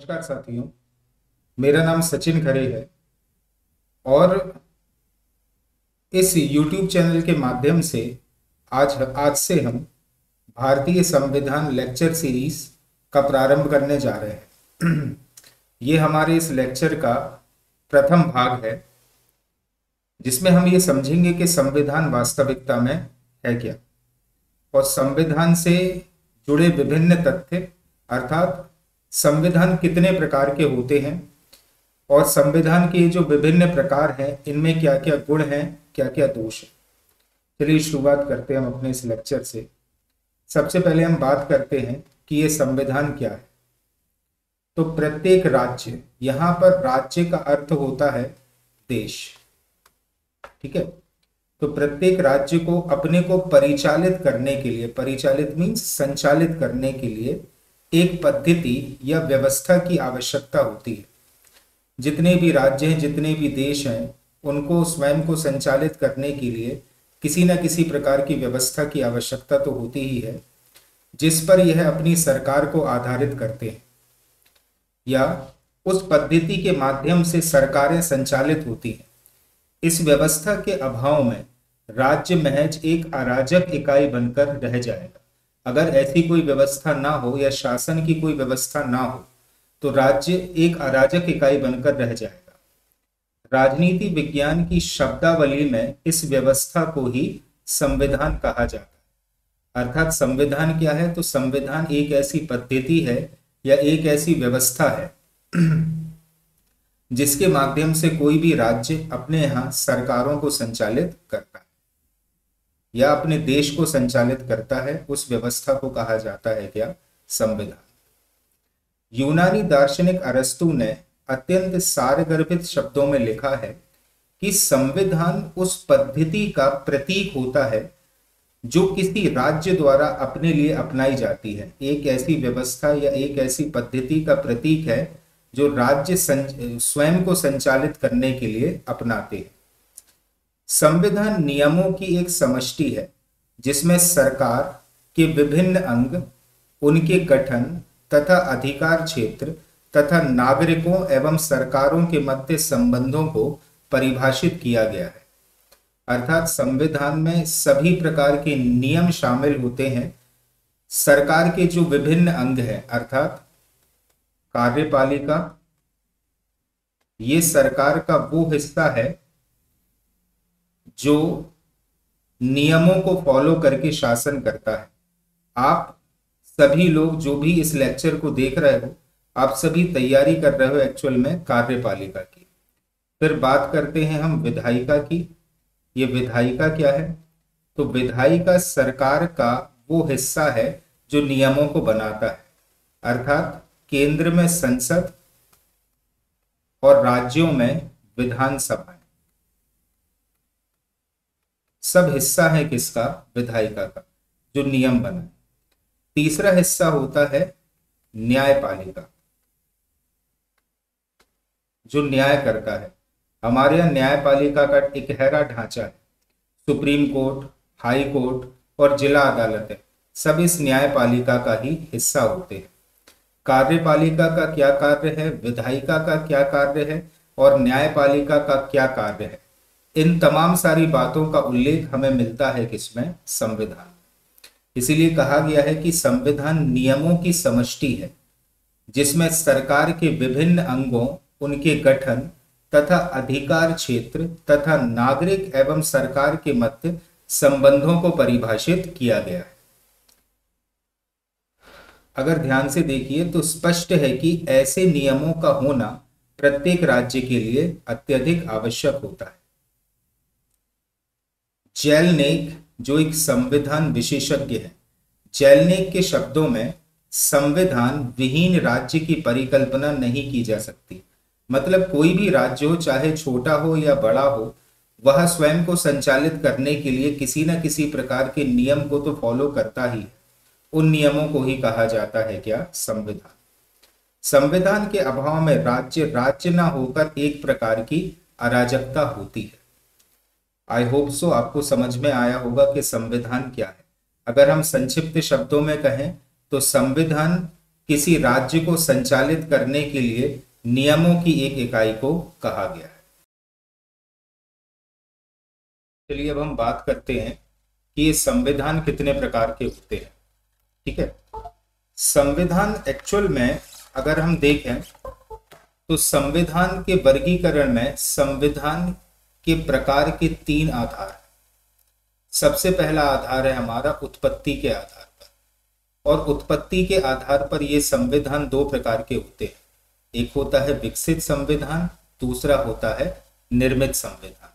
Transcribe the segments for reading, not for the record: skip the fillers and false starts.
नमस्कार साथियों। मेरा नाम सचिन खरे है और इस YouTube चैनल के माध्यम से आज से हम भारतीय संविधान लेक्चर सीरीज का प्रारंभ करने जा रहे हैं। ये हमारे इस लेक्चर का प्रथम भाग है जिसमें हम ये समझेंगे कि संविधान वास्तविकता में है क्या और संविधान से जुड़े विभिन्न तथ्य अर्थात संविधान कितने प्रकार के होते हैं और संविधान के जो विभिन्न प्रकार हैं इनमें क्या क्या गुण हैं, क्या क्या दोष हैं। चलिए शुरुआत करते हैं हम अपने इस लेक्चर से। सबसे पहले हम बात करते हैं कि ये संविधान क्या है। तो प्रत्येक राज्य, यहाँ पर राज्य का अर्थ होता है देश, ठीक है। तो प्रत्येक राज्य को अपने को परिचालित करने के लिए, परिचालित मीन्स संचालित करने के लिए एक पद्धति या व्यवस्था की आवश्यकता होती है। जितने भी राज्य हैं, जितने भी देश हैं, उनको स्वयं को संचालित करने के लिए किसी न किसी प्रकार की व्यवस्था की आवश्यकता तो होती ही है, जिस पर यह अपनी सरकार को आधारित करते हैं या उस पद्धति के माध्यम से सरकारें संचालित होती हैं। इस व्यवस्था के अभाव में राज्य महज एक अराजक इकाई बनकर रह जाएगा। अगर ऐसी कोई व्यवस्था ना हो या शासन की कोई व्यवस्था ना हो तो राज्य एक अराजक इकाई बनकर रह जाएगा। राजनीति विज्ञान की शब्दावली में इस व्यवस्था को ही संविधान कहा जाता है। अर्थात संविधान क्या है? तो संविधान एक ऐसी पद्धति है या एक ऐसी व्यवस्था है जिसके माध्यम से कोई भी राज्य अपने यहाँ सरकारों को संचालित करता है या अपने देश को संचालित करता है। उस व्यवस्था को कहा जाता है क्या? संविधान। यूनानी दार्शनिक अरस्तु ने अत्यंत सारगर्भित शब्दों में लिखा है कि संविधान उस पद्धति का प्रतीक होता है जो किसी राज्य द्वारा अपने लिए अपनाई जाती है। एक ऐसी व्यवस्था या एक ऐसी पद्धति का प्रतीक है जो राज्य स्वयं को संचालित करने के लिए अपनाते हैं। संविधान नियमों की एक समष्टि है जिसमें सरकार के विभिन्न अंग, उनके गठन तथा अधिकार क्षेत्र तथा नागरिकों एवं सरकारों के मध्य संबंधों को परिभाषित किया गया है। अर्थात संविधान में सभी प्रकार के नियम शामिल होते हैं। सरकार के जो विभिन्न अंग हैं अर्थात कार्यपालिका, ये सरकार का वो हिस्सा है जो नियमों को फॉलो करके शासन करता है। आप सभी लोग जो भी इस लेक्चर को देख रहे हो, आप सभी तैयारी कर रहे हो एक्चुअल में कार्यपालिका की। फिर बात करते हैं हम विधायिका की। ये विधायिका क्या है? तो विधायिका सरकार का वो हिस्सा है जो नियमों को बनाता है। अर्थात केंद्र में संसद और राज्यों में विधानसभा, सब हिस्सा है किसका? विधायिका का, जो नियम बनाए। तीसरा हिस्सा होता है न्यायपालिका, जो न्याय करता है। हमारे यहाँ न्यायपालिका का एक गहरा ढांचा है। सुप्रीम कोर्ट, हाई कोर्ट और जिला अदालतें सब इस न्यायपालिका का ही हिस्सा होते हैं। कार्यपालिका का क्या कार्य है, विधायिका का क्या कार्य है और न्यायपालिका का क्या कार्य है, इन तमाम सारी बातों का उल्लेख हमें मिलता है किसमें? संविधान। इसीलिए कहा गया है कि संविधान नियमों की समष्टि है जिसमें सरकार के विभिन्न अंगों, उनके गठन तथा अधिकार क्षेत्र तथा नागरिक एवं सरकार के मध्य संबंधों को परिभाषित किया गया है। अगर ध्यान से देखिए तो स्पष्ट है कि ऐसे नियमों का होना प्रत्येक राज्य के लिए अत्यधिक आवश्यक होता है। जेलनेक जो एक संविधान विशेषज्ञ है, जेलनेक के शब्दों में संविधान विहीन राज्य की परिकल्पना नहीं की जा सकती। मतलब कोई भी राज्य हो, चाहे छोटा हो या बड़ा हो, वह स्वयं को संचालित करने के लिए किसी न किसी प्रकार के नियम को तो फॉलो करता ही है। उन नियमों को ही कहा जाता है क्या? संविधान। संविधान के अभाव में राज्य राज्य ना होकर एक प्रकार की अराजकता होती है। आई होप सो आपको समझ में आया होगा कि संविधान क्या है। अगर हम संक्षिप्त शब्दों में कहें तो संविधान किसी राज्य को संचालित करने के लिए नियमों की एक इकाई को कहा गया है। चलिए अब हम बात करते हैं कि ये संविधान कितने प्रकार के होते हैं। ठीक है, संविधान एक्चुअल में अगर हम देखें तो संविधान के वर्गीकरण में संविधान के प्रकार के 3 आधार हैं। सबसे पहला आधार है हमारा उत्पत्ति के आधार पर, और उत्पत्ति के आधार पर ये संविधान 2 प्रकार के होते हैं। एक होता है विकसित संविधान, दूसरा होता है निर्मित संविधान।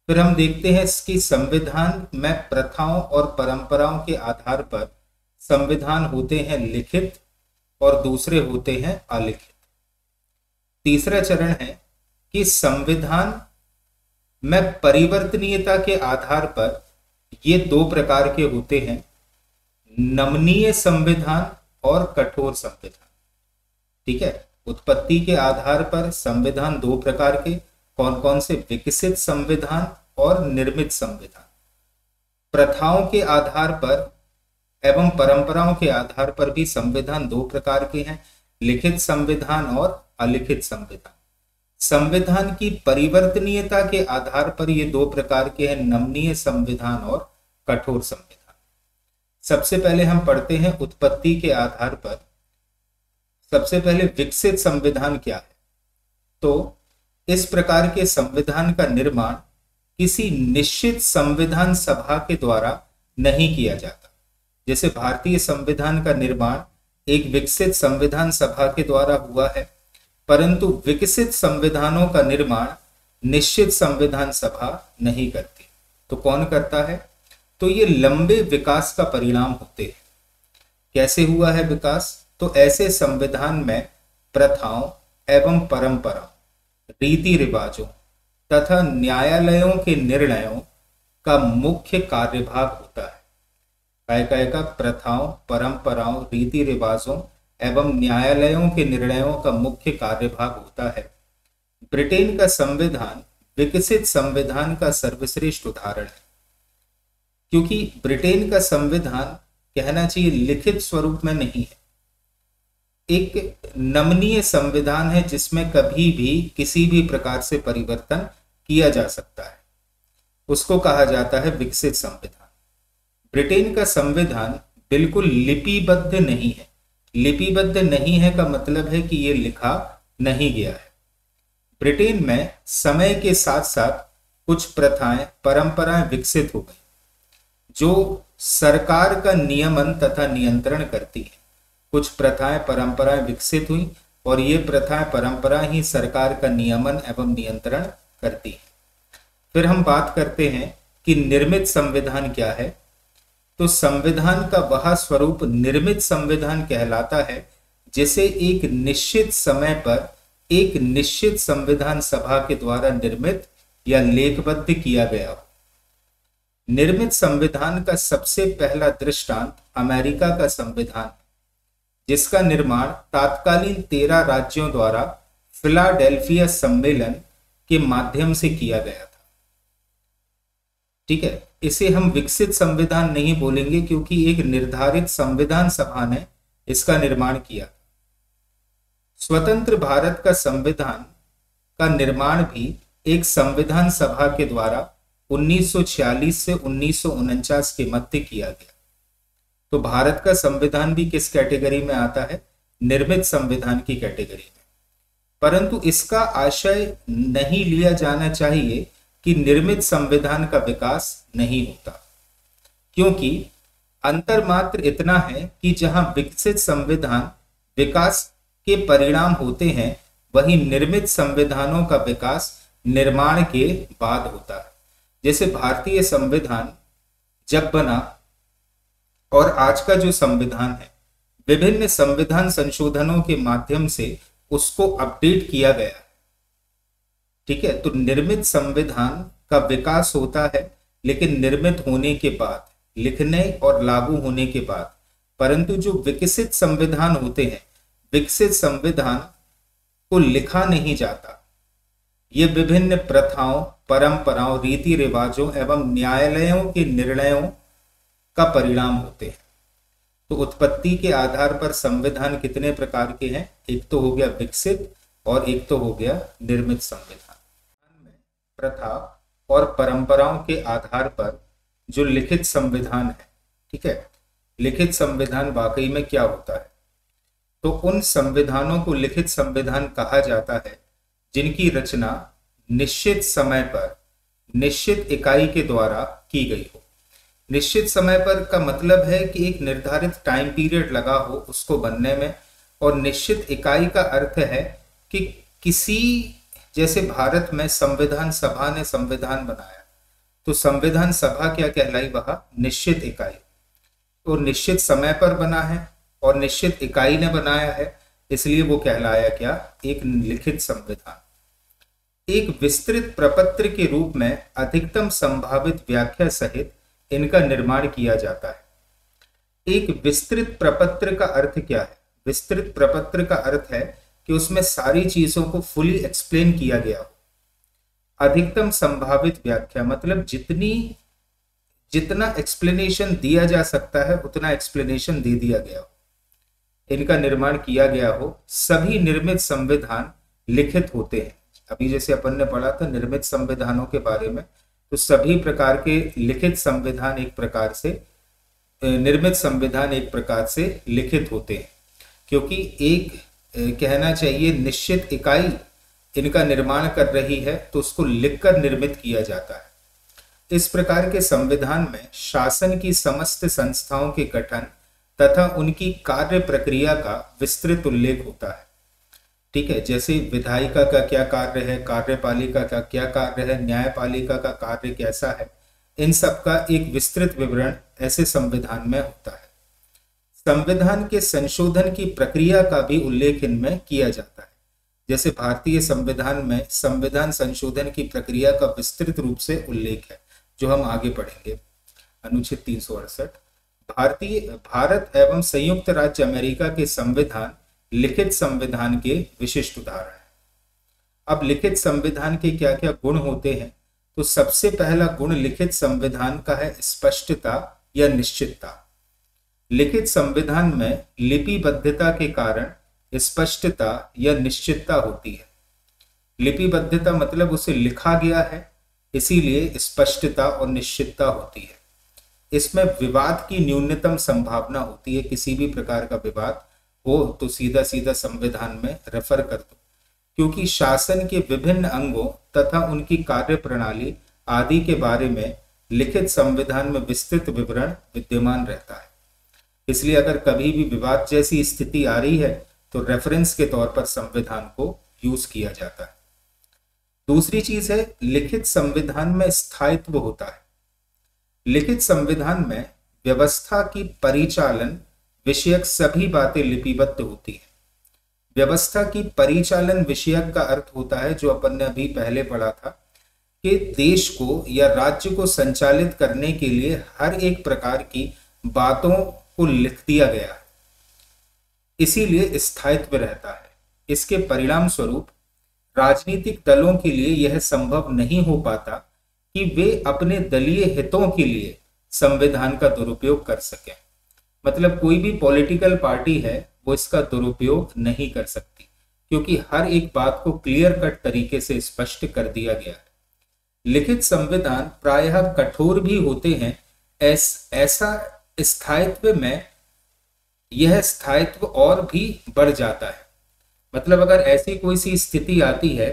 फिर हम देखते हैं कि संविधान में प्रथाओं और परंपराओं के आधार पर संविधान होते हैं लिखित और दूसरे होते हैं अलिखित। तीसरा चरण है कि संविधान में परिवर्तनीयता के आधार पर ये 2 प्रकार के होते हैं, नमनीय संविधान और कठोर संविधान। ठीक है, उत्पत्ति के आधार पर संविधान 2 प्रकार के, कौन कौन से? विकसित संविधान और निर्मित संविधान। प्रथाओं के आधार पर एवं परंपराओं के आधार पर भी संविधान 2 प्रकार के हैं, लिखित संविधान और अलिखित संविधान। संविधान की परिवर्तनीयता के आधार पर ये 2 प्रकार के हैं, नमनीय संविधान और कठोर संविधान। सबसे पहले हम पढ़ते हैं उत्पत्ति के आधार पर। सबसे पहले विकसित संविधान क्या है? तो इस प्रकार के संविधान का निर्माण किसी निश्चित संविधान सभा के द्वारा नहीं किया जाता। जैसे भारतीय संविधान का निर्माण एक विकसित संविधान सभा के द्वारा हुआ है, परंतु विकसित संविधानों का निर्माण निश्चित संविधान सभा नहीं करती। तो कौन करता है? तो ये लंबे विकास का परिणाम होते हैं। कैसे हुआ है विकास? तो ऐसे संविधान में प्रथाओं एवं परंपराओं, रीति रिवाजों तथा न्यायालयों के निर्णयों का मुख्य कार्यभाग होता है। काय का प्रथाओं, परंपराओं, रीति रिवाजों एवं न्यायालयों के निर्णयों का मुख्य कार्यभाग होता है। ब्रिटेन का संविधान विकसित संविधान का सर्वश्रेष्ठ उदाहरण है, क्योंकि ब्रिटेन का संविधान कहना चाहिए लिखित स्वरूप में नहीं है, एक नमनीय संविधान है जिसमें कभी भी किसी भी प्रकार से परिवर्तन किया जा सकता है। उसको कहा जाता है विकसित संविधान। ब्रिटेन का संविधान बिल्कुल लिपिबद्ध नहीं है। लिपिबद्ध नहीं है का मतलब है कि ये लिखा नहीं गया है। ब्रिटेन में समय के साथ साथ कुछ प्रथाएं, परंपराएं विकसित हो गई जो सरकार का नियमन तथा नियंत्रण करती है। कुछ प्रथाएं, परंपराएं विकसित हुई और ये प्रथाएं, परंपराएं ही सरकार का नियमन एवं नियंत्रण करती है। फिर हम बात करते हैं कि निर्मित संविधान क्या है। तो संविधान का वह स्वरूप निर्मित संविधान कहलाता है जिसे एक निश्चित समय पर एक निश्चित संविधान सभा के द्वारा निर्मित या लेखबद्ध किया गया हो। निर्मित संविधान का सबसे पहला दृष्टांत अमेरिका का संविधान, जिसका निर्माण तात्कालीन 13 राज्यों द्वारा फिलाडेल्फिया सम्मेलन के माध्यम से किया गया था। ठीक है, इसे हम विकसित संविधान नहीं बोलेंगे क्योंकि एक निर्धारित संविधान सभा ने इसका निर्माण किया। स्वतंत्र भारत का संविधान का निर्माण भी एक संविधान सभा के द्वारा 1946 से 1949 के मध्य किया गया। तो भारत का संविधान भी किस कैटेगरी में आता है? निर्मित संविधान की कैटेगरी में। परंतु इसका आशय नहीं लिया जाना चाहिए कि निर्मित संविधान का विकास नहीं होता, क्योंकि अंतर मात्र इतना है कि जहां विकसित संविधान विकास के परिणाम होते हैं, वहीं निर्मित संविधानों का विकास निर्माण के बाद होता है। जैसे भारतीय संविधान जब बना और आज का जो संविधान है, विभिन्न संविधान संशोधनों के माध्यम से उसको अपडेट किया गया है। ठीक है, तो निर्मित संविधान का विकास होता है, लेकिन निर्मित होने के बाद, लिखने और लागू होने के बाद। परंतु जो विकसित संविधान होते हैं, विकसित संविधान को लिखा नहीं जाता। ये विभिन्न प्रथाओं, परंपराओं, रीति रिवाजों एवं न्यायालयों के निर्णयों का परिणाम होते हैं। तो उत्पत्ति के आधार पर संविधान कितने प्रकार के हैं? एक तो हो गया विकसित और एक तो हो गया निर्मित संविधान। प्रथा और परंपराओं के आधार पर जो लिखित संविधान है, ठीक है, लिखित संविधान वाकई में क्या होता है? तो उन संविधानों को लिखित संविधान कहा जाता है जिनकी रचना निश्चित समय पर निश्चित इकाई के द्वारा की गई हो। निश्चित समय पर का मतलब है कि एक निर्धारित टाइम पीरियड लगा हो उसको बनने में, और निश्चित इकाई का अर्थ है कि किसी, जैसे भारत में संविधान सभा ने संविधान बनाया, तो संविधान सभा क्या कहलाई? वह निश्चित इकाई, और निश्चित समय पर बना है और निश्चित इकाई ने बनाया है, इसलिए वो कहलाया क्या? एक लिखित संविधान। एक विस्तृत प्रपत्र के रूप में अधिकतम संभावित व्याख्या सहित इनका निर्माण किया जाता है। एक विस्तृत प्रपत्र का अर्थ क्या है? विस्तृत प्रपत्र का अर्थ है कि उसमें सारी चीजों को फुली एक्सप्लेन किया गया हो। अधिकतम संभावित व्याख्या मतलब जितना एक्सप्लेनेशन दिया जा सकता है उतना एक्सप्लेनेशन दे दिया गया हो, इनका निर्माण किया गया हो। सभी निर्मित संविधान लिखित होते हैं। अभी जैसे अपन ने पढ़ा था निर्मित संविधानों के बारे में, तो सभी प्रकार के लिखित संविधान एक प्रकार से, निर्मित संविधान एक प्रकार से लिखित होते हैं, क्योंकि एक कहना चाहिए निश्चित इकाई इनका निर्माण कर रही है तो उसको लिखकर निर्मित किया जाता है। इस प्रकार के संविधान में शासन की समस्त संस्थाओं के गठन तथा उनकी कार्य प्रक्रिया का विस्तृत उल्लेख होता है। ठीक है, जैसे विधायिका का क्या कार्य है, कार्यपालिका का क्या कार्य है, न्यायपालिका का कार्य कैसा है, इन सब का एक विस्तृत विवरण ऐसे संविधान में होता है। संविधान के संशोधन की प्रक्रिया का भी उल्लेख इनमें किया जाता है। जैसे भारतीय संविधान में संविधान संशोधन की प्रक्रिया का विस्तृत रूप से उल्लेख है, जो हम आगे पढ़ेंगे। अनुच्छेद 368 भारत एवं संयुक्त राज्य अमेरिका के संविधान लिखित संविधान के विशिष्ट उदाहरण है। अब लिखित संविधान के क्या क्या गुण होते हैं? तो सबसे पहला गुण लिखित संविधान का है स्पष्टता या निश्चितता। लिखित संविधान में लिपिबद्धता के कारण स्पष्टता या निश्चितता होती है। लिपिबद्धता मतलब उसे लिखा गया है, इसीलिए स्पष्टता और निश्चितता होती है। इसमें विवाद की न्यूनतम संभावना होती है। किसी भी प्रकार का विवाद हो तो सीधा सीधा संविधान में रेफर कर दो, क्योंकि शासन के विभिन्न अंगों तथा उनकी कार्य प्रणाली आदि के बारे में लिखित संविधान में विस्तृत विवरण विद्यमान रहता है। इसलिए अगर कभी भी विवाद जैसी स्थिति आ रही है तो रेफरेंस के तौर पर संविधान को यूज किया जाता है। दूसरी चीज है लिखित संविधान में स्थायित्व होता है। लिखित संविधान में व्यवस्था की परिचालन विषयक सभी बातें लिपिबद्ध होती है। व्यवस्था की परिचालन विषयक का अर्थ होता है, जो अपन ने अभी पहले पढ़ा था, कि देश को या राज्य को संचालित करने के लिए हर एक प्रकार की बातों को लिख दिया गया है, इसीलिए स्थायित्व रहता है। इसके परिणाम स्वरूप राजनीतिक दलों के लिए यह संभव नहीं हो पाता कि वे अपने दलीय हितों के लिए संविधान का दुरुपयोग कर सकें। मतलब कोई भी पॉलिटिकल पार्टी है वो इसका दुरुपयोग नहीं कर सकती, क्योंकि हर एक बात को क्लियर कट तरीके से स्पष्ट कर दिया गया है। लिखित संविधान प्रायः कठोर भी होते हैं। ऐसा स्थायित्व में यह स्थायित्व और भी बढ़ जाता है। मतलब अगर ऐसी कोई सी स्थिति आती है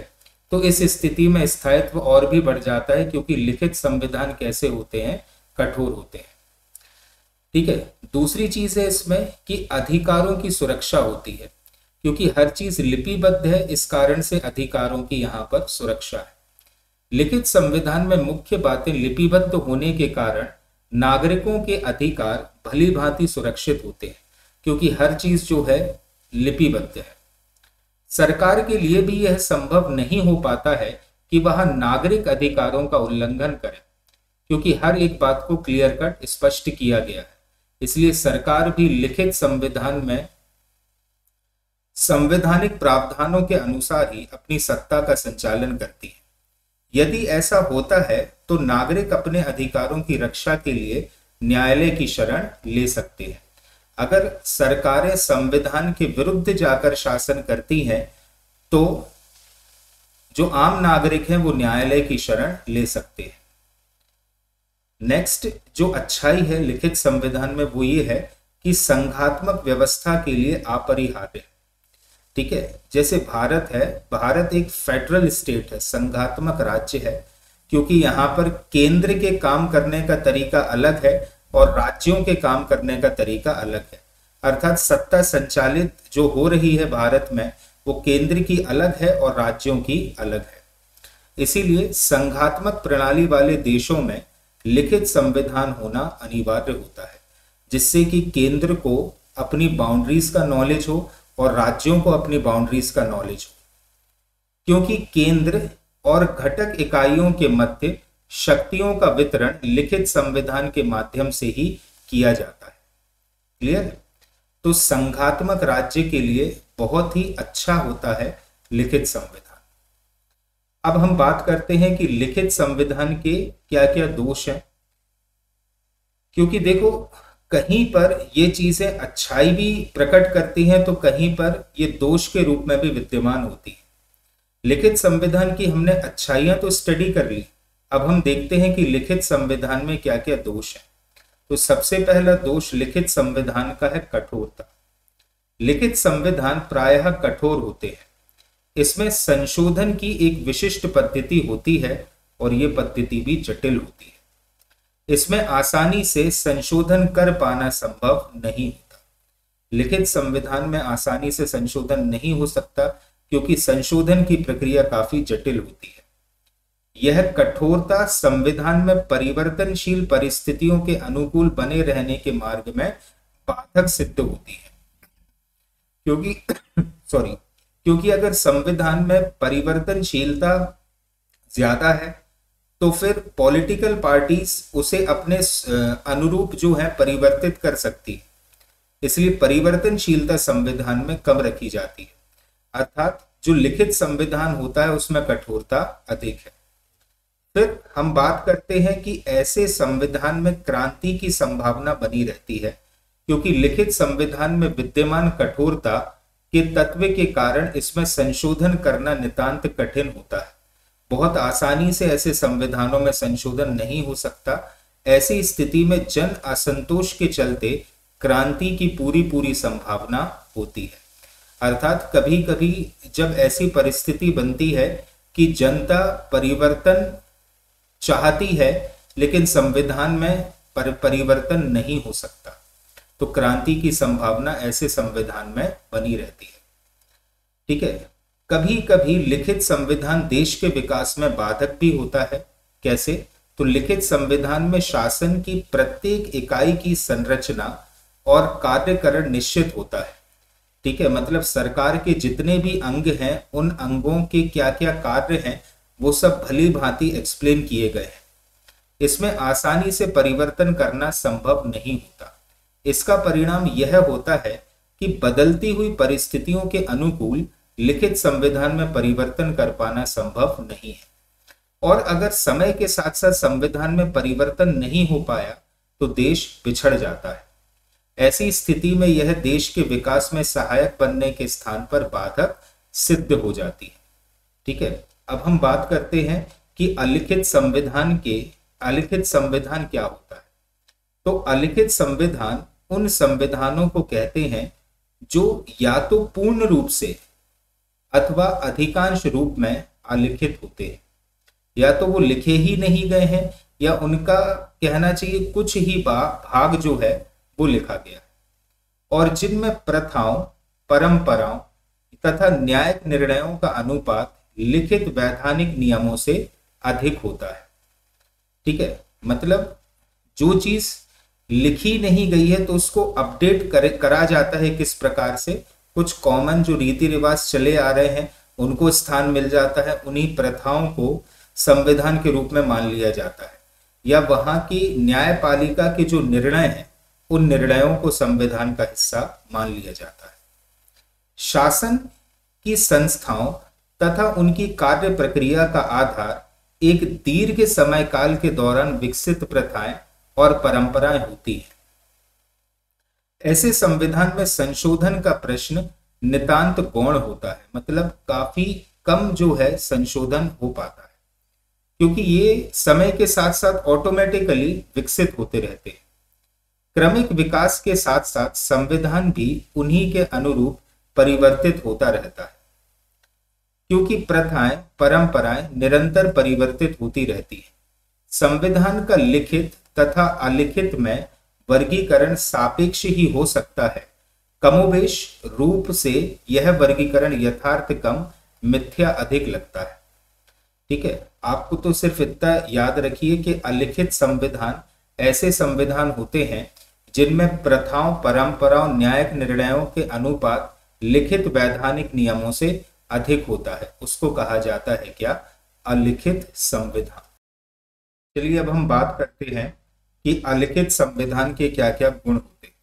तो इस स्थिति में स्थायित्व और भी बढ़ जाता है, क्योंकि लिखित संविधान कैसे होते हैं? कठोर होते हैं। ठीक है, दूसरी चीज है इसमें कि अधिकारों की सुरक्षा होती है, क्योंकि हर चीज लिपिबद्ध है, इस कारण से अधिकारों की यहाँ पर सुरक्षा है। लिखित संविधान में मुख्य बातें लिपिबद्ध होने के कारण नागरिकों के अधिकार भली भांति सुरक्षित होते हैं, क्योंकि हर चीज जो है लिपिबद्ध है। सरकार के लिए भी यह संभव नहीं हो पाता है कि वह नागरिक अधिकारों का उल्लंघन करे, क्योंकि हर एक बात को क्लियर कट स्पष्ट किया गया है। इसलिए सरकार भी लिखित संविधान में संवैधानिक प्रावधानों के अनुसार ही अपनी सत्ता का संचालन करती है। यदि ऐसा होता है तो नागरिक अपने अधिकारों की रक्षा के लिए न्यायालय की शरण ले सकते हैं। अगर सरकारें संविधान के विरुद्ध जाकर शासन करती हैं तो जो आम नागरिक हैं वो न्यायालय की शरण ले सकते हैं। नेक्स्ट जो अच्छाई है लिखित संविधान में वो ये है कि संघात्मक व्यवस्था के लिए अपरिहार्य है। ठीक है, जैसे भारत है, भारत एक फेडरल स्टेट है, संघात्मक राज्य है, क्योंकि यहाँ पर केंद्र के काम करने का तरीका अलग है और राज्यों के काम करने का तरीका अलग है। अर्थात सत्ता संचालित जो हो रही है भारत में वो केंद्र की अलग है और राज्यों की अलग है। इसीलिए संघात्मक प्रणाली वाले देशों में लिखित संविधान होना अनिवार्य होता है, जिससे कि केंद्र को अपनी बाउंड्रीज का नॉलेज हो और राज्यों को अपनी बाउंड्रीज का नॉलेज हो, क्योंकि केंद्र और घटक इकाइयों के मध्य शक्तियों का वितरण लिखित संविधान के माध्यम से ही किया जाता है। क्लियर? तो संघात्मक राज्य के लिए बहुत ही अच्छा होता है लिखित संविधान। अब हम बात करते हैं कि लिखित संविधान के क्या क्या दोष हैं, क्योंकि देखो कहीं पर ये चीजें अच्छाई भी प्रकट करती हैं तो कहीं पर ये दोष के रूप में भी विद्यमान होती है। लिखित संविधान की हमने अच्छाइयां तो स्टडी कर ली, अब हम देखते हैं कि लिखित संविधान में क्या क्या दोष हैं। तो सबसे पहला दोष लिखित संविधान का है कठोरता। लिखित संविधान प्रायः कठोर होते हैं। इसमें संशोधन की एक विशिष्ट पद्धति होती है और ये पद्धति भी जटिल होती है। इसमें आसानी से संशोधन कर पाना संभव नहीं होता। लिखित संविधान में आसानी से संशोधन नहीं हो सकता क्योंकि संशोधन की प्रक्रिया काफी जटिल होती है। यह कठोरता संविधान में परिवर्तनशील परिस्थितियों के अनुकूल बने रहने के मार्ग में बाधक सिद्ध होती है, क्योंकि अगर संविधान में परिवर्तनशीलता ज्यादा है तो फिर पॉलिटिकल पार्टीज उसे अपने अनुरूप जो है परिवर्तित कर सकती है। इसलिए परिवर्तनशीलता संविधान में कम रखी जाती है, अर्थात जो लिखित संविधान होता है उसमें कठोरता अधिक है। फिर हम बात करते हैं कि ऐसे संविधान में क्रांति की संभावना बनी रहती है, क्योंकि लिखित संविधान में विद्यमान कठोरता के तत्व के कारण इसमें संशोधन करना नितांत कठिन होता है। बहुत आसानी से ऐसे संविधानों में संशोधन नहीं हो सकता। ऐसी स्थिति में जन असंतोष के चलते क्रांति की पूरी संभावना होती है। अर्थात कभी कभी जब ऐसी परिस्थिति बनती है कि जनता परिवर्तन चाहती है लेकिन संविधान में परिवर्तन नहीं हो सकता, तो क्रांति की संभावना ऐसे संविधान में बनी रहती है। ठीक है, कभी कभी लिखित संविधान देश के विकास में बाधक भी होता है। कैसे? तो लिखित संविधान में शासन की प्रत्येक इकाई की संरचना और कार्यकरण निश्चित होता है। ठीक है, मतलब सरकार के जितने भी अंग हैं उन अंगों के क्या क्या कार्य हैं वो सब भली भांति एक्सप्लेन किए गए हैं। इसमें आसानी से परिवर्तन करना संभव नहीं होता। इसका परिणाम यह होता है कि बदलती हुई परिस्थितियों के अनुकूल लिखित संविधान में परिवर्तन कर पाना संभव नहीं है। और अगर समय के साथ साथ संविधान में परिवर्तन नहीं हो पाया तो देश पिछड़ जाता है। ऐसी स्थिति में यह देश के विकास में सहायक बनने के स्थान पर बाधक सिद्ध हो जाती है। ठीक है, अब हम बात करते हैं कि अलिखित संविधान क्या होता है। तो अलिखित संविधान उन संविधानों को कहते हैं जो या तो पूर्ण रूप से अथवा अधिकांश रूप में अलिखित होते हैं, या तो वो लिखे ही नहीं गए हैं या उनका कहना चाहिए कुछ ही भाग जो है वो लिखा गया, और जिनमें प्रथाओं, परंपराओं तथा न्यायिक निर्णयों का अनुपात लिखित वैधानिक नियमों से अधिक होता है। ठीक है, मतलब जो चीज लिखी नहीं गई है तो उसको अपडेट करा जाता है। किस प्रकार से? कुछ कॉमन जो रीति रिवाज चले आ रहे हैं उनको स्थान मिल जाता है, उन्हीं प्रथाओं को संविधान के रूप में मान लिया जाता है, या वहां की न्यायपालिका के जो निर्णय हैं उन निर्णयों को संविधान का हिस्सा मान लिया जाता है। शासन की संस्थाओं तथा उनकी कार्य प्रक्रिया का आधार एक दीर्घ समय काल के दौरान विकसित प्रथाएं और परंपराएं होती हैं। ऐसे संविधान में संशोधन का प्रश्न नितांत गौण होता है, मतलब काफी कम जो है संशोधन हो पाता है, क्योंकि ये समय के साथ साथ ऑटोमेटिकली विकसित होते रहते हैं। क्रमिक विकास के साथ साथ संविधान भी उन्हीं के अनुरूप परिवर्तित होता रहता है, क्योंकि प्रथाएं परंपराएं निरंतर परिवर्तित होती रहती है। संविधान का लिखित तथा अलिखित में वर्गीकरण सापेक्ष ही हो सकता है। कमोबेश रूप से यह वर्गीकरण यथार्थ कम, मिथ्या अधिक लगता है। ठीक है, आपको तो सिर्फ इतना याद रखिए कि अलिखित संविधान ऐसे संविधान होते हैं जिनमें प्रथाओं, परंपराओं, न्यायिक निर्णयों के अनुपात लिखित वैधानिक नियमों से अधिक होता है। उसको कहा जाता है क्या? अलिखित संविधान। चलिए अब हम बात करते हैं कि अलिखित संविधान के क्या क्या गुण होते हैं।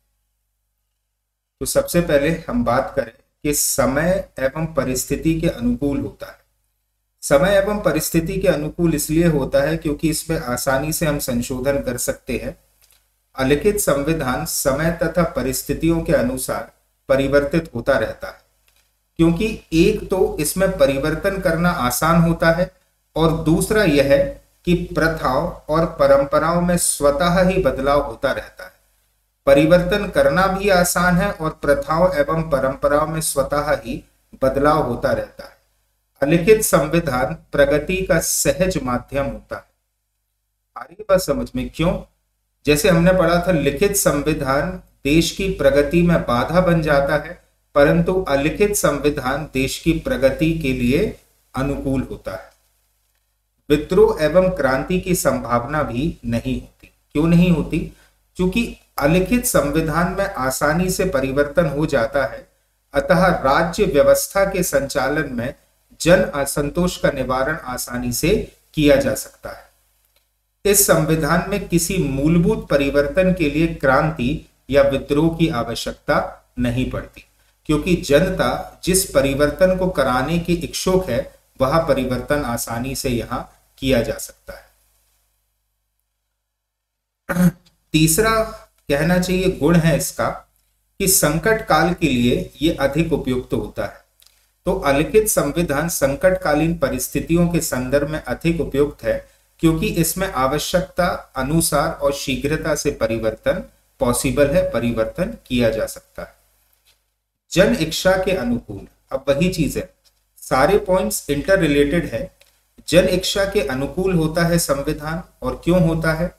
तो सबसे पहले हम बात करें कि समय एवं परिस्थिति के अनुकूल होता है। समय एवं परिस्थिति के अनुकूल इसलिए होता है क्योंकि इसमें आसानी से हम संशोधन कर सकते हैं। अलिखित संविधान समय तथा परिस्थितियों के अनुसार परिवर्तित होता रहता है, क्योंकि एक तो इसमें परिवर्तन करना आसान होता है और दूसरा यह है कि प्रथाओं और परंपराओं में स्वतः ही बदलाव होता रहता है। परिवर्तन करना भी आसान है और प्रथाओं एवं परंपराओं में स्वतः ही बदलाव होता रहता है। अलिखित संविधान प्रगति का सहज माध्यम होता है। आ रही बात समझ में? क्यों? जैसे हमने पढ़ा था, लिखित संविधान देश की प्रगति में बाधा बन जाता है, परंतु अलिखित संविधान देश की प्रगति के लिए अनुकूल होता है। विद्रोह एवं क्रांति की संभावना भी नहीं होती। क्यों नहीं होती? क्योंकि अलिखित संविधान में आसानी से परिवर्तन हो जाता है, अतः राज्य व्यवस्था के संचालन में जन असंतोष का निवारण आसानी से किया जा सकता है। इस संविधान में किसी मूलभूत परिवर्तन के लिए क्रांति या विद्रोह की आवश्यकता नहीं पड़ती, क्योंकि जनता जिस परिवर्तन को कराने की इच्छुक है वह परिवर्तन आसानी से यहां किया जा सकता है। तीसरा कहना चाहिए गुण है इसका कि संकट काल के लिए यह अधिक उपयुक्त होता है। तो अलिखित संविधान संकटकालीन परिस्थितियों के संदर्भ में अधिक उपयुक्त है, क्योंकि इसमें आवश्यकता अनुसार और शीघ्रता से परिवर्तन पॉसिबल है, परिवर्तन किया जा सकता है। जन इच्छा के अनुकूल, अब वही चीज है, सारे पॉइंट्स इंटर रिलेटेड है। जन इच्छा के अनुकूल होता है संविधान, और क्यों होता है?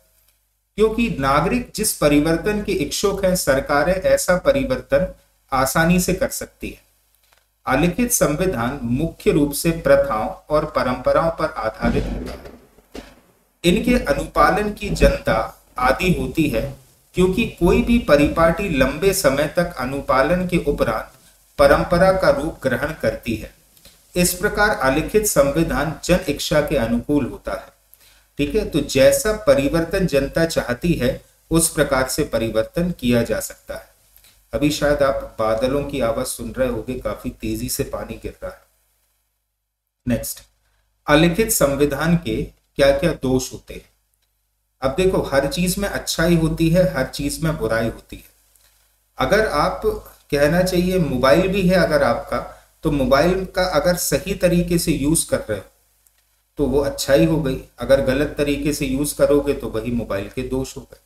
क्योंकि नागरिक जिस परिवर्तन के इच्छुक हैं, सरकारें ऐसा परिवर्तन आसानी से कर सकती है। अलिखित संविधान मुख्य रूप से प्रथाओं और परंपराओं पर आधारित होता है। इनके अनुपालन की जनता आदी होती है, क्योंकि कोई भी परिपाटी लंबे समय तक अनुपालन के उपरांत परंपरा का रूप ग्रहण करती है। इस प्रकार अलिखित संविधान जन इच्छा के अनुकूल होता है। ठीक है, तो जैसा परिवर्तन जनता चाहती है उस प्रकार से परिवर्तन किया जा सकता है। अभी शायद आप बादलों की आवाज सुन रहे होंगे, काफी तेजी से पानी गिर रहा है। नेक्स्ट, अलिखित संविधान के क्या क्या दोष होते हैं। अब देखो, हर चीज में अच्छाई होती है, हर चीज में बुराई होती है। अगर आप कहना चाहिए मोबाइल भी है अगर आपका, तो मोबाइल का अगर सही तरीके से यूज कर रहे हो तो वो अच्छाई हो गई, अगर गलत तरीके से यूज करोगे तो वही मोबाइल के दोष हो गए।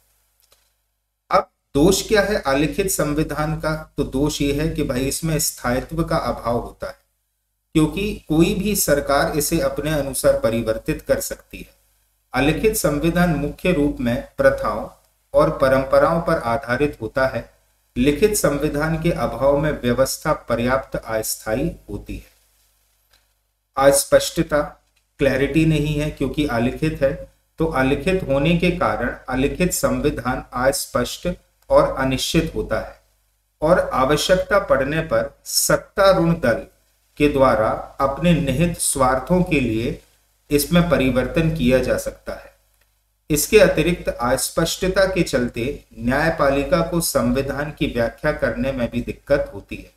अब दोष क्या है अलिखित संविधान का? तो दोष ये है कि भाई इसमें स्थायित्व का अभाव होता है, क्योंकि कोई भी सरकार इसे अपने अनुसार परिवर्तित कर सकती है। अलिखित संविधान मुख्य रूप में प्रथाओं और परंपराओं पर आधारित होता है। लिखित संविधान के अभाव में व्यवस्था पर्याप्त अस्थायी होती है। अस्पष्टता, क्लैरिटी नहीं है क्योंकि अलिखित है, तो अलिखित होने के कारण अलिखित संविधान अस्पष्ट और अनिश्चित होता है, और आवश्यकता पड़ने पर सत्तारूढ़ दल के द्वारा अपने निहित स्वार्थों के लिए इसमें परिवर्तन किया जा सकता है। इसके अतिरिक्त अस्पष्टता के चलते न्यायपालिका को संविधान की व्याख्या करने में भी दिक्कत होती है,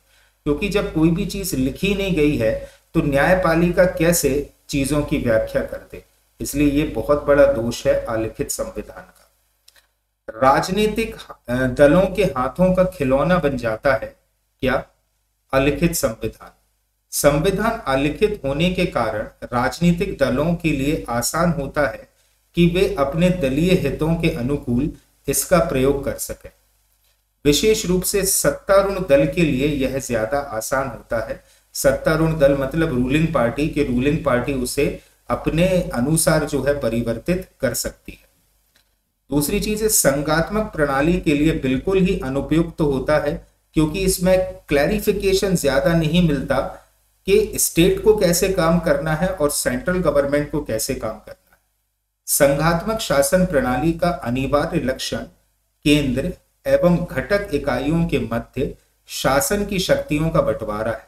क्योंकि जब कोई भी चीज लिखी नहीं गई है तो न्यायपालिका कैसे चीजों की व्याख्या कर दे। इसलिए ये बहुत बड़ा दोष है अलिखित संविधान का। राजनीतिक दलों के हाथों का खिलौना बन जाता है क्या? अलिखित संविधान। संविधान अलिखित होने के कारण राजनीतिक दलों के लिए आसान होता है कि वे अपने दलीय हितों के अनुकूल इसका प्रयोग कर सकें। विशेष रूप से सत्तारूढ़ दल के लिए यह ज्यादा आसान होता है। सत्तारूढ़ दल मतलब रूलिंग पार्टी, के रूलिंग पार्टी उसे अपने अनुसार जो है परिवर्तित कर सकती है। दूसरी चीज है, संघात्मक प्रणाली के लिए बिल्कुल ही अनुपयुक्त होता है, क्योंकि इसमें क्लैरिफिकेशन ज्यादा नहीं मिलता कि स्टेट को कैसे काम करना है और सेंट्रल गवर्नमेंट को कैसे काम करना है। संघात्मक शासन प्रणाली का अनिवार्य लक्षण केंद्र एवं घटक इकाइयों के मध्य शासन की शक्तियों का बंटवारा है।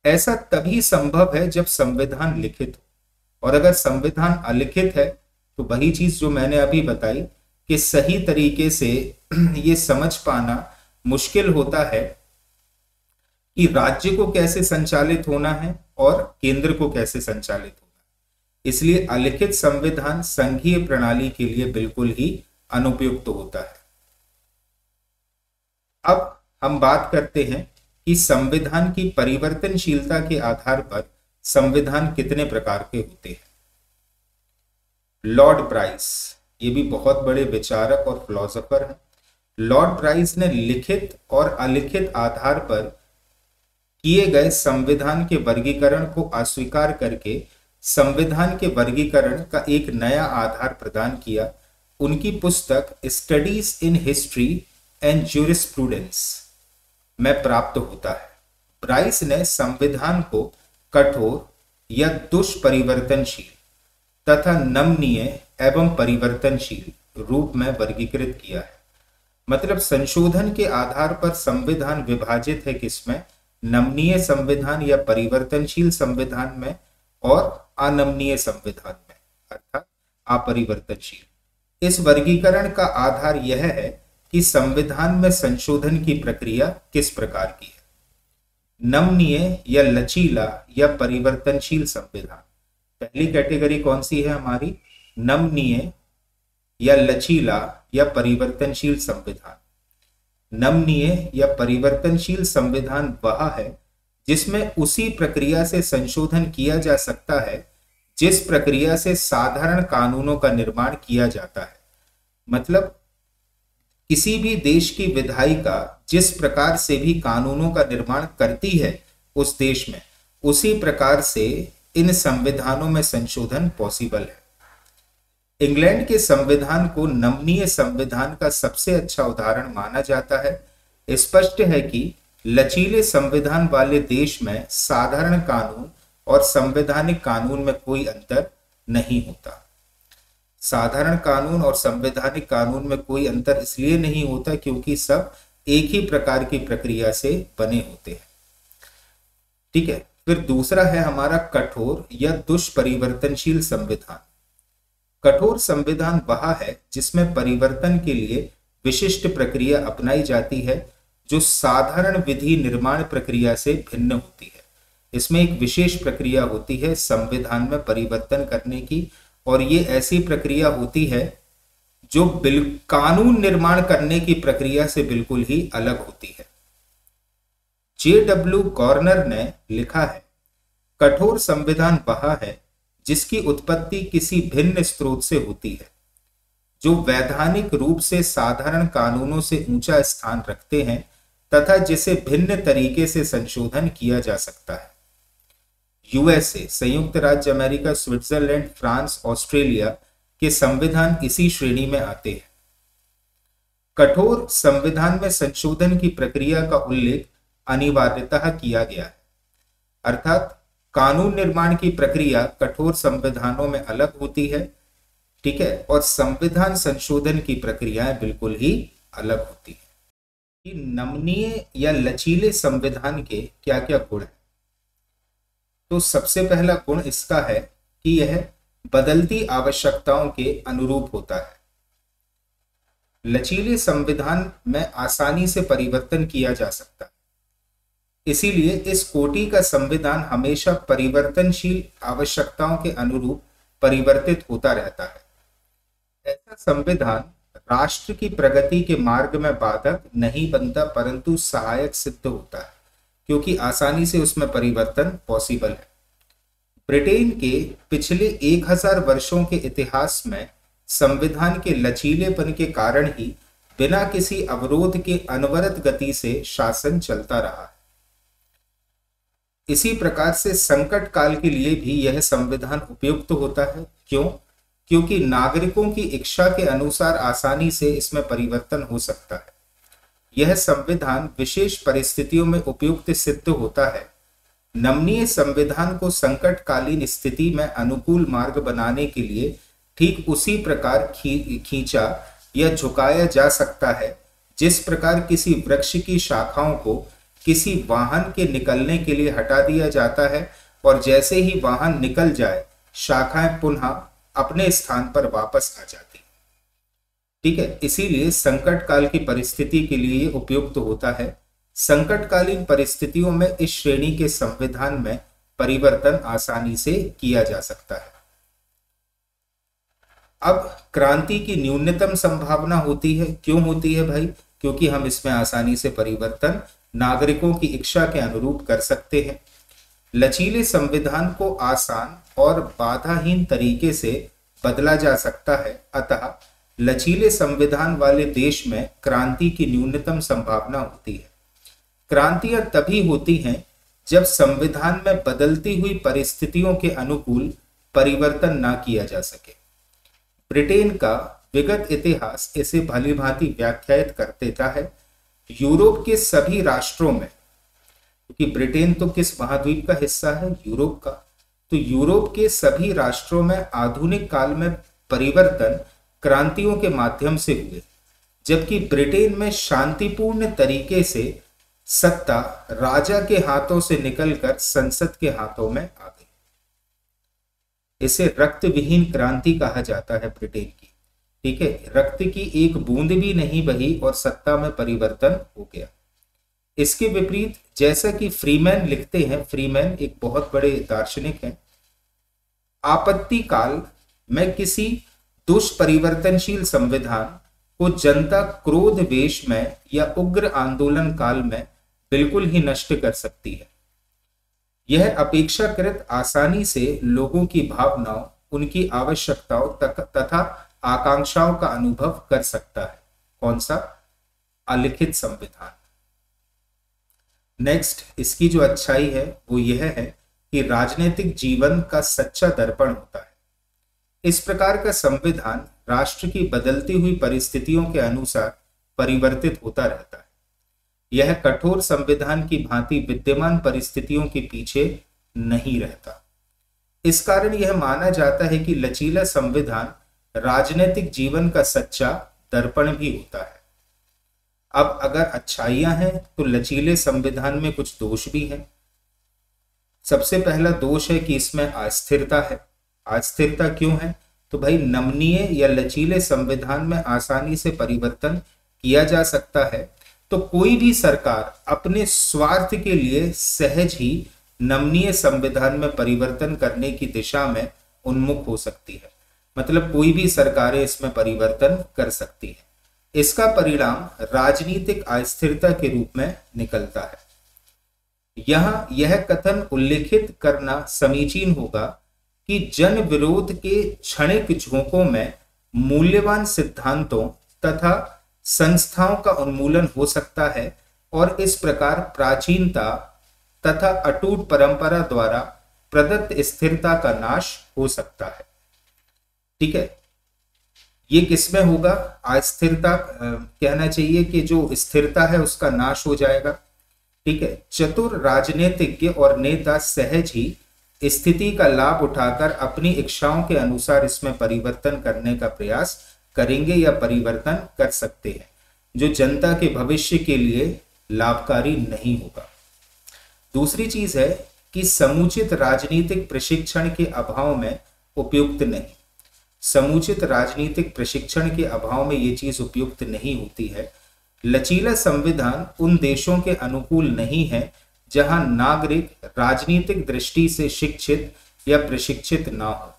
ऐसा तभी संभव है जब संविधान लिखित हो, और अगर संविधान अलिखित है तो वही चीज जो मैंने अभी बताई कि सही तरीके से ये समझ पाना मुश्किल होता है कि राज्य को कैसे संचालित होना है और केंद्र को कैसे संचालित होना है। इसलिए अलिखित संविधान संघीय प्रणाली के लिए बिल्कुल ही अनुपयुक्त होता है। अब हम बात करते हैं कि संविधान की परिवर्तनशीलता के आधार पर संविधान कितने प्रकार के होते हैं। लॉर्ड ब्राइस, ये भी बहुत बड़े विचारक और फिलोसोफर हैं। लॉर्ड ब्राइस ने लिखित और अलिखित आधार पर किए गए संविधान के वर्गीकरण को अस्वीकार करके संविधान के वर्गीकरण का एक नया आधार प्रदान किया। उनकी पुस्तक studies in history and jurisprudence में प्राप्त होता है। ब्राइस ने संविधान को कठोर या दुष्परिवर्तनशील तथा नमनीय एवं परिवर्तनशील रूप में वर्गीकृत किया है। मतलब संशोधन के आधार पर संविधान विभाजित है किसमें? नमनीय संविधान या परिवर्तनशील संविधान में और अनमनीय संविधान में, अर्थात अपरिवर्तनशील। इस वर्गीकरण का आधार यह है कि संविधान में संशोधन की प्रक्रिया किस प्रकार की है। नमनीय या लचीला या परिवर्तनशील संविधान, पहली कैटेगरी कौन सी है हमारी? नमनीय या लचीला या परिवर्तनशील संविधान। नमनीय या परिवर्तनशील संविधान वह है जिसमें उसी प्रक्रिया से संशोधन किया जा सकता है जिस प्रक्रिया से साधारण कानूनों का निर्माण किया जाता है। मतलब किसी भी देश की विधायिका जिस प्रकार से भी कानूनों का निर्माण करती है उस देश में, उसी प्रकार से इन संविधानों में संशोधन पॉसिबल है। इंग्लैंड के संविधान को नमनीय संविधान का सबसे अच्छा उदाहरण माना जाता है। स्पष्ट है कि लचीले संविधान वाले देश में साधारण कानून और संवैधानिक कानून में कोई अंतर नहीं होता। साधारण कानून और संवैधानिक कानून में कोई अंतर इसलिए नहीं होता क्योंकि सब एक ही प्रकार की प्रक्रिया से बने होते हैं। ठीक है, फिर दूसरा है हमारा कठोर या दुष्परिवर्तनशील संविधान। कठोर संविधान वह है जिसमें परिवर्तन के लिए विशिष्ट प्रक्रिया अपनाई जाती है जो साधारण विधि निर्माण प्रक्रिया से भिन्न होती है। इसमें एक विशेष प्रक्रिया होती है संविधान में परिवर्तन करने की, और ये ऐसी प्रक्रिया होती है जो कानून निर्माण करने की प्रक्रिया से बिल्कुल ही अलग होती है। J.W. गॉर्नर ने लिखा है, कठोर संविधान वह है जिसकी उत्पत्ति किसी भिन्न स्रोत से होती है, जो वैधानिक रूप से साधारण कानूनों से ऊंचा स्थान रखते हैं तथा जिसे भिन्न तरीके से संशोधन किया जा सकता है। यूएसए, संयुक्त राज्य अमेरिका, स्विट्जरलैंड, फ्रांस, ऑस्ट्रेलिया के संविधान इसी श्रेणी में आते हैं। कठोर संविधान में संशोधन की प्रक्रिया का उल्लेख अनिवार्यतः किया गया है, अर्थात कानून निर्माण की प्रक्रिया कठोर संविधानों में अलग होती है, ठीक है, और संविधान संशोधन की प्रक्रियाएं बिल्कुल ही अलग होती है। कि नमनीय या लचीले संविधान के क्या क्या गुण हैं? तो सबसे पहला गुण इसका है कि यह बदलती आवश्यकताओं के अनुरूप होता है। लचीले संविधान में आसानी से परिवर्तन किया जा सकता है, इसीलिए इस कोटि का संविधान हमेशा परिवर्तनशील आवश्यकताओं के अनुरूप परिवर्तित होता रहता है। ऐसा संविधान राष्ट्र की प्रगति के मार्ग में बाधक नहीं बनता परंतु सहायक सिद्ध होता है, क्योंकि आसानी से उसमें परिवर्तन पॉसिबल है। ब्रिटेन के पिछले 1000 वर्षों के इतिहास में संविधान के लचीलेपन के कारण ही बिना किसी अवरोध के अनवरत गति से शासन चलता रहा है। इसी प्रकार से संकट काल के लिए भी यह संविधान उपयुक्त होता है। क्यों? क्योंकि नागरिकों की इच्छा के अनुसार आसानी से इसमें परिवर्तन हो सकता है। यह संविधान विशेष परिस्थितियों में उपयुक्त सिद्ध होता है। नमनीय संविधान को संकटकालीन स्थिति में अनुकूल मार्ग बनाने के लिए ठीक उसी प्रकार खींचा या झुकाया जा सकता है जिस प्रकार किसी वृक्ष की शाखाओं को किसी वाहन के निकलने के लिए हटा दिया जाता है और जैसे ही वाहन निकल जाए शाखाएं पुनः अपने स्थान पर वापस आ जाती। ठीक है, इसीलिए संकट काल की परिस्थिति के लिए उपयुक्त होता है। संकटकालीन परिस्थितियों में इस श्रेणी के संविधान में परिवर्तन आसानी से किया जा सकता है। अब क्रांति की न्यूनतम संभावना होती है। क्यों होती है भाई? क्योंकि हम इसमें आसानी से परिवर्तन नागरिकों की इच्छा के अनुरूप कर सकते हैं। लचीले संविधान को आसान और बाधाहीन तरीके से बदला जा सकता है, अतः लचीले संविधान वाले देश में क्रांति की न्यूनतम संभावना होती है। क्रांतियां तभी होती हैं जब संविधान में बदलती हुई परिस्थितियों के अनुकूल परिवर्तन ना किया जा सके। ब्रिटेन का विगत इतिहास इसे भलीभांति व्याख्यायित कर देता है। यूरोप के सभी राष्ट्रों में, क्योंकि ब्रिटेन तो किस महाद्वीप का हिस्सा है? यूरोप का। तो यूरोप के सभी राष्ट्रों में आधुनिक काल में परिवर्तन क्रांतियों के माध्यम से हुए, जबकि ब्रिटेन में शांतिपूर्ण तरीके से सत्ता राजा के हाथों से निकलकर संसद के हाथों में आ गई। इसे रक्त विहीन क्रांति कहा जाता है ब्रिटेन की। ठीक है, रक्त की एक बूंद भी नहीं बही और सत्ता में परिवर्तन हो गया। इसके विपरीत जैसा कि फ्रीमैन लिखते हैं, फ्रीमैन एक बहुत बड़े दार्शनिक हैं, आपत्ति काल में किसी दुष्परिवर्तनशील संविधान को जनता क्रोध वेश में या उग्र आंदोलन काल में बिल्कुल ही नष्ट कर सकती है। यह अपेक्षाकृत आसानी से लोगों की भावनाओं, उनकी आवश्यकताओं तथा आकांक्षाओं का अनुभव कर सकता है। कौन सा? अलिखित संविधान। नेक्स्ट, इसकी जो अच्छाई है वो यह है कि राजनीतिक जीवन का सच्चा दर्पण होता है। इस प्रकार का संविधान राष्ट्र की बदलती हुई परिस्थितियों के अनुसार परिवर्तित होता रहता है। यह कठोर संविधान की भांति विद्यमान परिस्थितियों के पीछे नहीं रहता। इस कारण यह माना जाता है कि लचीला संविधान राजनीतिक जीवन का सच्चा दर्पण भी होता है। अब अगर अच्छाइयां हैं तो लचीले संविधान में कुछ दोष भी हैं। सबसे पहला दोष है कि इसमें अस्थिरता है। अस्थिरता क्यों है? तो भाई नमनीय या लचीले संविधान में आसानी से परिवर्तन किया जा सकता है, तो कोई भी सरकार अपने स्वार्थ के लिए सहज ही नमनीय संविधान में परिवर्तन करने की दिशा में उन्मुख हो सकती है। मतलब कोई भी सरकारें इसमें परिवर्तन कर सकती है। इसका परिणाम राजनीतिक अस्थिरता के रूप में निकलता है। यहां यह कथन उल्लेखित करना समीचीन होगा कि जन विरोध के क्षणिक झोंकों में मूल्यवान सिद्धांतों तथा संस्थाओं का उन्मूलन हो सकता है और इस प्रकार प्राचीनता तथा अटूट परंपरा द्वारा प्रदत्त स्थिरता का नाश हो सकता है। ठीक है, ये किसमें होगा? अस्थिरता कहना चाहिए कि जो स्थिरता है उसका नाश हो जाएगा। ठीक है, चतुर राजनीतिज्ञ और नेता सहज ही स्थिति का लाभ उठाकर अपनी इच्छाओं के अनुसार इसमें परिवर्तन करने का प्रयास करेंगे या परिवर्तन कर सकते हैं, जो जनता के भविष्य के लिए लाभकारी नहीं होगा। दूसरी चीज है कि समुचित राजनीतिक प्रशिक्षण के अभाव में उपयुक्त नहीं। समुचित राजनीतिक प्रशिक्षण के अभाव में ये चीज उपयुक्त नहीं होती है। लचीला संविधान उन देशों के अनुकूल नहीं है जहां नागरिक राजनीतिक दृष्टि से शिक्षित या प्रशिक्षित ना हो।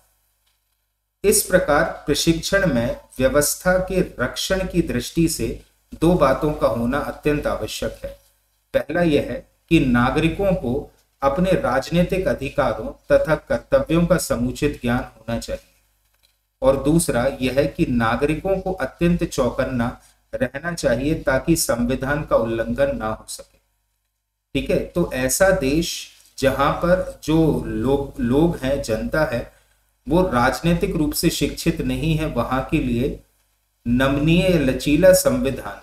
इस प्रकार प्रशिक्षण में व्यवस्था के रक्षण की दृष्टि से दो बातों का होना अत्यंत आवश्यक है। पहला यह है कि नागरिकों को अपने राजनीतिक अधिकारों तथा कर्तव्यों का समुचित ज्ञान होना चाहिए, और दूसरा यह है कि नागरिकों को अत्यंत चौकन्ना रहना चाहिए ताकि संविधान का उल्लंघन ना हो सके। ठीक है, तो ऐसा देश जहां पर जो लोग हैं, जनता है, वो राजनीतिक रूप से शिक्षित नहीं है, वहां के लिए नमनीय लचीला संविधान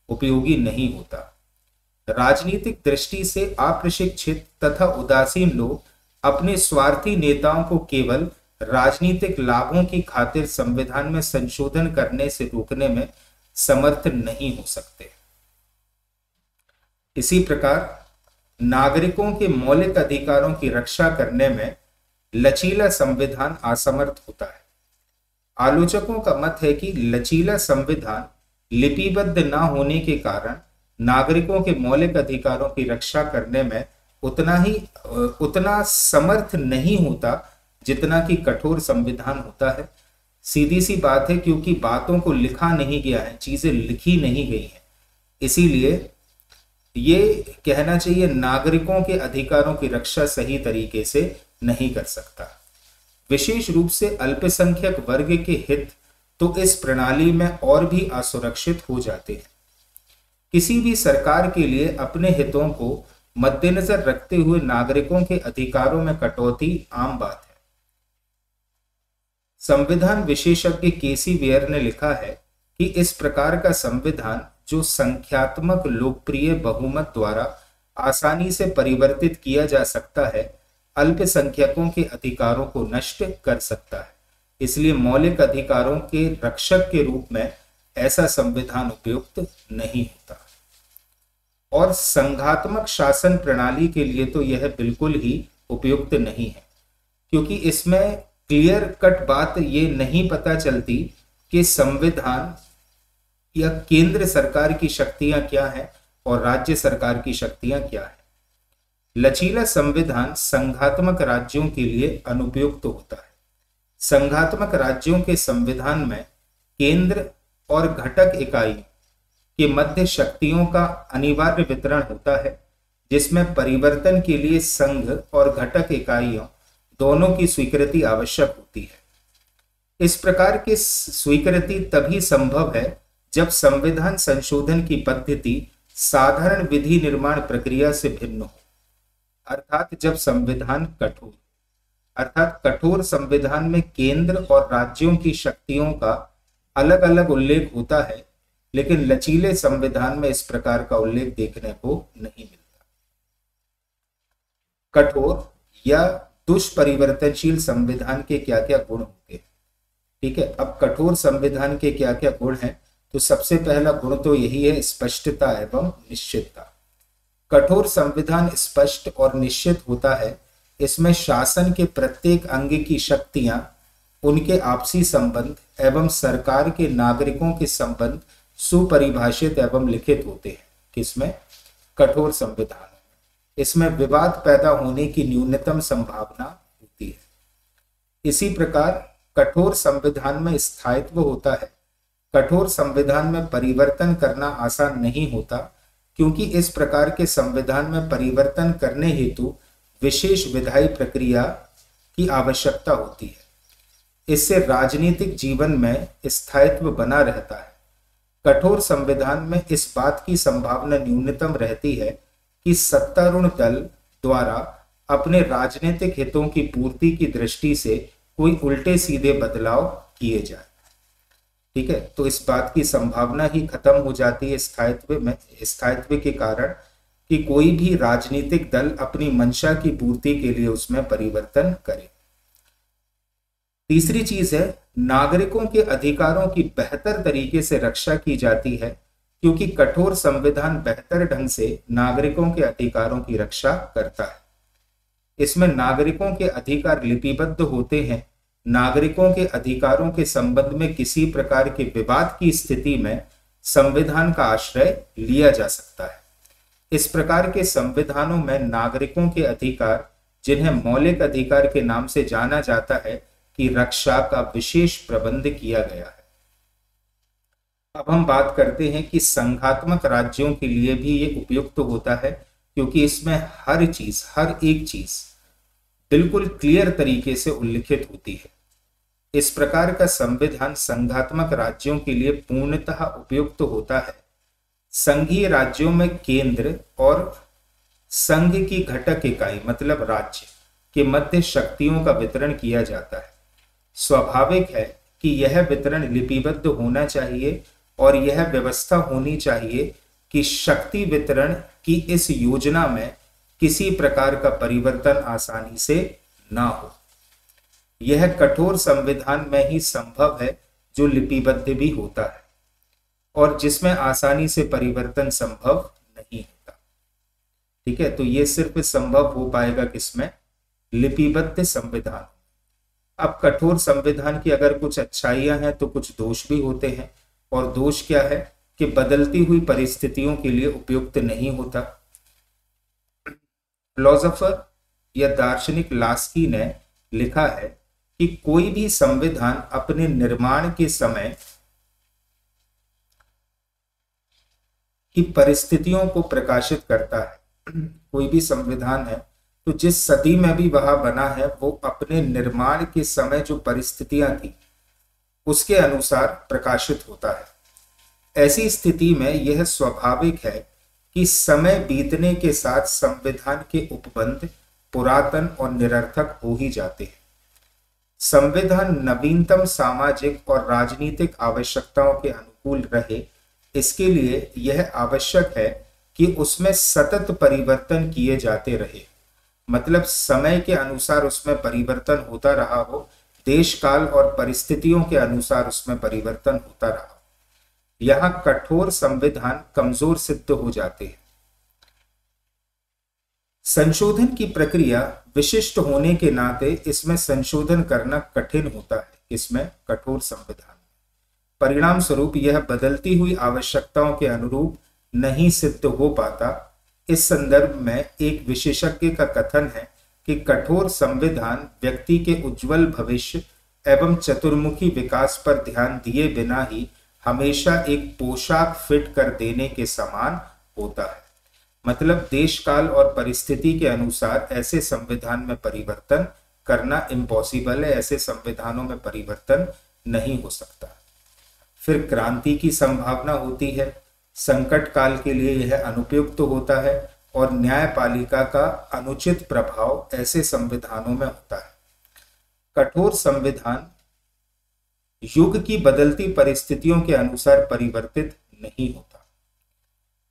उपयोगी नहीं होता। राजनीतिक दृष्टि से अप्रशिक्षित तथा उदासीन लोग अपने स्वार्थी नेताओं को केवल राजनीतिक लाभों की खातिर संविधान में संशोधन करने से रोकने में समर्थ नहीं हो सकते। इसी प्रकार नागरिकों के मौलिक अधिकारों की रक्षा करने में लचीला संविधान असमर्थ होता है। आलोचकों का मत है कि लचीला संविधान लिपिबद्ध न होने के कारण नागरिकों के मौलिक अधिकारों की रक्षा करने में उतना समर्थ नहीं होता जितना कि कठोर संविधान होता है। सीधी सी बात है, क्योंकि बातों को लिखा नहीं गया है, चीजें लिखी नहीं गई हैं, इसीलिए ये कहना चाहिए नागरिकों के अधिकारों की रक्षा सही तरीके से नहीं कर सकता। विशेष रूप से अल्पसंख्यक वर्ग के हित तो इस प्रणाली में और भी असुरक्षित हो जाते हैं। किसी भी सरकार के लिए अपने हितों को मद्देनजर रखते हुए नागरिकों के अधिकारों में कटौती आम बात है। संविधान विशेषज्ञ केसी वेयर ने लिखा है कि इस प्रकार का संविधान जो संख्यात्मक लोकप्रिय बहुमत द्वारा आसानी से परिवर्तित किया जा सकता है, अल्पसंख्यकों के अधिकारों को नष्ट कर सकता है। इसलिए मौलिक अधिकारों के रक्षक के रूप में ऐसा संविधान उपयुक्त नहीं होता। और संघात्मक शासन प्रणाली के लिए तो यह बिल्कुल ही उपयुक्त नहीं है, क्योंकि इसमें क्लियर कट बात ये नहीं पता चलती कि संविधान या केंद्र सरकार की शक्तियां क्या हैं और राज्य सरकार की शक्तियां क्या है। लचीला संविधान संघात्मक राज्यों के लिए अनुपयुक्त होता है। संघात्मक राज्यों के संविधान में केंद्र और घटक इकाई के मध्य शक्तियों का अनिवार्य वितरण होता है, जिसमें परिवर्तन के लिए संघ और घटक इकाइयों दोनों की स्वीकृति आवश्यक होती है। इस प्रकार की स्वीकृति तभी संभव है जब संविधान संशोधन की पद्धति साधारण विधि निर्माण प्रक्रिया से भिन्न हो, अर्थात जब संविधान कठोर संविधान में केंद्र और राज्यों की शक्तियों का अलग अलग उल्लेख होता है, लेकिन लचीले संविधान में इस प्रकार का उल्लेख देखने को नहीं मिलता। कठोर या दुष्परिवर्तनशील संविधान के क्या क्या गुण होते हैं? ठीक है, अब कठोर संविधान के क्या क्या गुण हैं? तो सबसे पहला गुण तो यही है, स्पष्टता एवं निश्चितता। कठोर संविधान स्पष्ट और निश्चित होता है। इसमें शासन के प्रत्येक अंग की शक्तियां, उनके आपसी संबंध एवं सरकार के नागरिकों के संबंध सुपरिभाषित एवं लिखित होते हैं। किसमें? कठोर संविधान। इसमें विवाद पैदा होने की न्यूनतम संभावना होती है। इसी प्रकार कठोर संविधान में स्थायित्व होता है। कठोर संविधान में परिवर्तन करना आसान नहीं होता, क्योंकि इस प्रकार के संविधान में परिवर्तन करने हेतु विशेष विधायी प्रक्रिया की आवश्यकता होती है। इससे राजनीतिक जीवन में स्थायित्व बना रहता है। कठोर संविधान में इस बात की संभावना न्यूनतम रहती है कि सत्तारूढ़ दल द्वारा अपने राजनीतिक हितों की पूर्ति की दृष्टि से कोई उल्टे सीधे बदलाव किए जाए। ठीक है, तो इस बात की संभावना ही खत्म हो जाती है स्थायित्व के कारण कि कोई भी राजनीतिक दल अपनी मंशा की पूर्ति के लिए उसमें परिवर्तन करे। तीसरी चीज है, नागरिकों के अधिकारों की बेहतर तरीके से रक्षा की जाती है, क्योंकि कठोर संविधान बेहतर ढंग से नागरिकों के अधिकारों की रक्षा करता है। इसमें नागरिकों के अधिकार लिपिबद्ध होते हैं। नागरिकों के अधिकारों के संबंध में किसी प्रकार के विवाद की स्थिति में संविधान का आश्रय लिया जा सकता है। इस प्रकार के संविधानों में नागरिकों के अधिकार, जिन्हें मौलिक अधिकार के नाम से जाना जाता है, की रक्षा का विशेष प्रबंध किया गया है। अब हम बात करते हैं कि संघात्मक राज्यों के लिए भी ये उपयुक्त होता है, क्योंकि इसमें हर एक चीज बिल्कुल क्लियर तरीके से उल्लिखित होती है। इस प्रकार का संविधान संघात्मक राज्यों के लिए पूर्णतः उपयुक्त होता है। संघीय राज्यों में केंद्र और संघ की घटक इकाई मतलब राज्य के मध्य शक्तियों का वितरण किया जाता है। स्वाभाविक है कि यह वितरण लिपिबद्ध होना चाहिए और यह व्यवस्था होनी चाहिए कि शक्ति वितरण की इस योजना में किसी प्रकार का परिवर्तन आसानी से ना हो। यह कठोर संविधान में ही संभव है जो लिपिबद्ध भी होता है और जिसमें आसानी से परिवर्तन संभव नहीं होता। ठीक है, तो यह सिर्फ संभव हो पाएगा किसमें? लिपिबद्ध संविधान। अब कठोर संविधान की अगर कुछ अच्छाइयां हैं तो कुछ दोष भी होते हैं, और दोष क्या है कि बदलती हुई परिस्थितियों के लिए उपयुक्त नहीं होता। फिलोसोफर या दार्शनिक लास्की ने लिखा है कि कोई भी संविधान अपने निर्माण के समय की परिस्थितियों को प्रकाशित करता है। कोई भी संविधान है तो जिस सदी में भी वह बना है वो अपने निर्माण के समय जो परिस्थितियां थी उसके अनुसार प्रकाशित होता है। ऐसी स्थिति में यह स्वाभाविक है कि समय बीतने के साथ संविधान के उपबंध पुरातन और निरर्थक हो ही जाते हैं। संविधान नवीनतम सामाजिक और राजनीतिक आवश्यकताओं के अनुकूल रहे, इसके लिए यह आवश्यक है कि उसमें सतत परिवर्तन किए जाते रहे। मतलब समय के अनुसार उसमें परिवर्तन होता रहा हो, देश काल और परिस्थितियों के अनुसार उसमें परिवर्तन होता रहा। यहां कठोर संविधान कमजोर सिद्ध हो जाते हैं। संशोधन की प्रक्रिया विशिष्ट होने के नाते इसमें संशोधन करना कठिन होता है। इसमें कठोर संविधान परिणाम स्वरूप यह बदलती हुई आवश्यकताओं के अनुरूप नहीं सिद्ध हो पाता। इस संदर्भ में एक विशेषज्ञ का कथन है कि कठोर संविधान व्यक्ति के उज्जवल भविष्य एवं चतुर्मुखी विकास पर ध्यान दिए बिना ही हमेशा एक पोशाक फिट कर देने के समान होता है। मतलब देश काल और परिस्थिति के अनुसार ऐसे संविधान में परिवर्तन करना इम्पॉसिबल है, ऐसे संविधानों में परिवर्तन नहीं हो सकता। फिर क्रांति की संभावना होती है। संकट काल के लिए यह अनुपयुक्त होता है और न्यायपालिका का अनुचित प्रभाव ऐसे संविधानों में होता है। कठोर संविधान युग की बदलती परिस्थितियों के अनुसार परिवर्तित नहीं होता।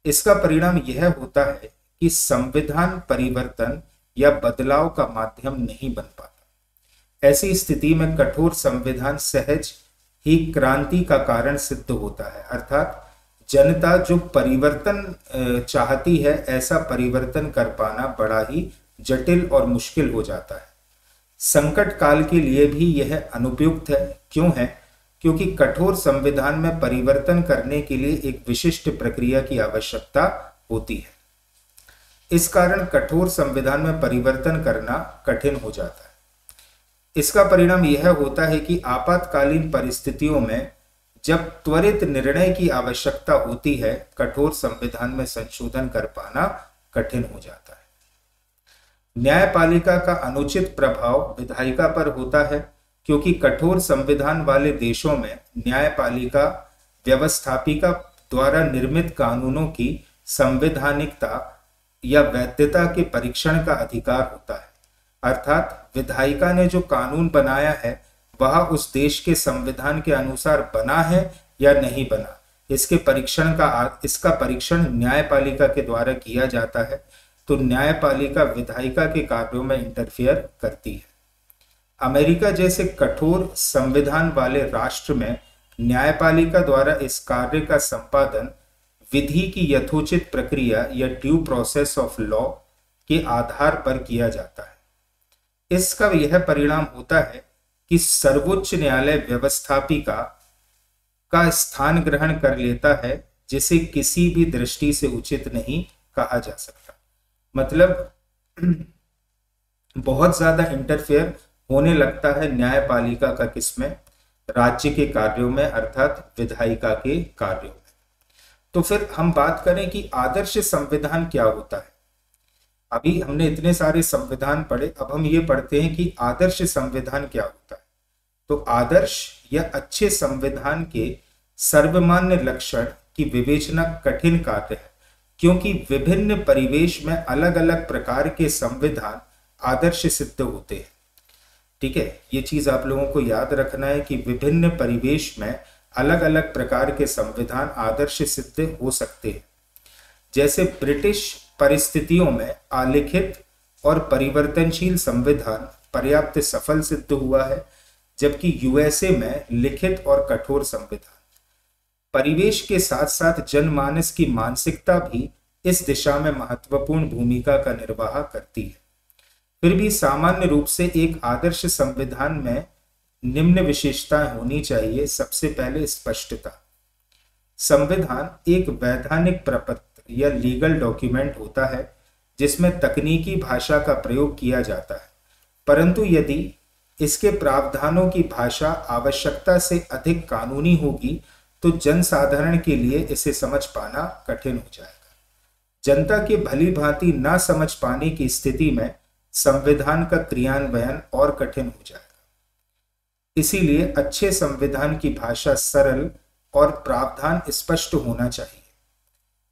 इसका परिणाम यह होता है कि संविधान परिवर्तन या बदलाव का माध्यम नहीं बन पाता। ऐसी स्थिति में कठोर संविधान सहज ही क्रांति का कारण सिद्ध होता है। अर्थात जनता जो परिवर्तन चाहती है, ऐसा परिवर्तन कर पाना बड़ा ही जटिल और मुश्किल हो जाता है। संकट काल के लिए भी यह अनुपयुक्त है। क्यों है? क्योंकि कठोर संविधान में परिवर्तन करने के लिए एक विशिष्ट प्रक्रिया की आवश्यकता होती है। इस कारण कठोर संविधान में परिवर्तन करना कठिन हो जाता है। इसका परिणाम यह होता है कि आपातकालीन परिस्थितियों में जब त्वरित निर्णय की आवश्यकता होती है, कठोर संविधान में संशोधन कर पाना कठिन हो जाता है। न्यायपालिका का अनुचित प्रभाव विधायिका पर होता है, क्योंकि कठोर संविधान वाले देशों में न्यायपालिका व्यवस्थापिका द्वारा निर्मित कानूनों की संवैधानिकता या वैधता के परीक्षण का अधिकार होता है। अर्थात विधायिका ने जो कानून बनाया है वह उस देश के संविधान के अनुसार बना है या नहीं बना, इसका परीक्षण न्यायपालिका के द्वारा किया जाता है। तो न्यायपालिका विधायिका के कार्यों में इंटरफियर करती है। अमेरिका जैसे कठोर संविधान वाले राष्ट्र में न्यायपालिका द्वारा इस कार्य का संपादन विधि की यथोचित प्रक्रिया या ड्यू प्रोसेस ऑफ लॉ के आधार पर किया जाता है। इसका यह परिणाम होता है कि सर्वोच्च न्यायालय व्यवस्थापिका का स्थान ग्रहण कर लेता है, जिसे किसी भी दृष्टि से उचित नहीं कहा जा सकता। मतलब बहुत ज्यादा इंटरफेयर होने लगता है न्यायपालिका का किसमें, राज्य के कार्यों में, अर्थात विधायिका के कार्यों में। तो फिर हम बात करें कि आदर्श संविधान क्या होता है। अभी हमने इतने सारे संविधान पढ़े, अब हम ये पढ़ते हैं कि आदर्श संविधान क्या होता है। तो आदर्श या अच्छे संविधान के सर्वमान्य लक्षण की विवेचना कठिन कार्य है, क्योंकि विभिन्न परिवेश में अलग अलग प्रकार के संविधान आदर्श सिद्ध होते हैं। ठीक है, ये चीज आप लोगों को याद रखना है कि विभिन्न परिवेश में अलग अलग प्रकार के संविधान आदर्श सिद्ध हो सकते हैं। जैसे ब्रिटिश परिस्थितियों में आलिखित और परिवर्तनशील संविधान पर्याप्त सफल सिद्ध हुआ है, जबकि यूएसए में लिखित और कठोर संविधान। परिवेश के साथ साथ जनमानस की मानसिकता भी इस दिशा में महत्वपूर्ण भूमिका का निर्वाह करती है। फिर भी सामान्य रूप से एक आदर्श संविधान में निम्न विशेषताएं होनी चाहिए। सबसे पहले स्पष्टता। संविधान एक वैधानिक प्रपत्र या लीगल डॉक्यूमेंट होता है जिसमें तकनीकी भाषा का प्रयोग किया जाता है, परंतु यदि इसके प्रावधानों की भाषा आवश्यकता से अधिक कानूनी होगी तो जनसाधारण के लिए इसे समझ पाना कठिन हो जाएगा। जनता के भली भांति ना समझ पाने की स्थिति में संविधान का क्रियान्वयन और कठिन हो जाएगा। इसीलिए अच्छे संविधान की भाषा सरल और प्रावधान स्पष्ट होना चाहिए।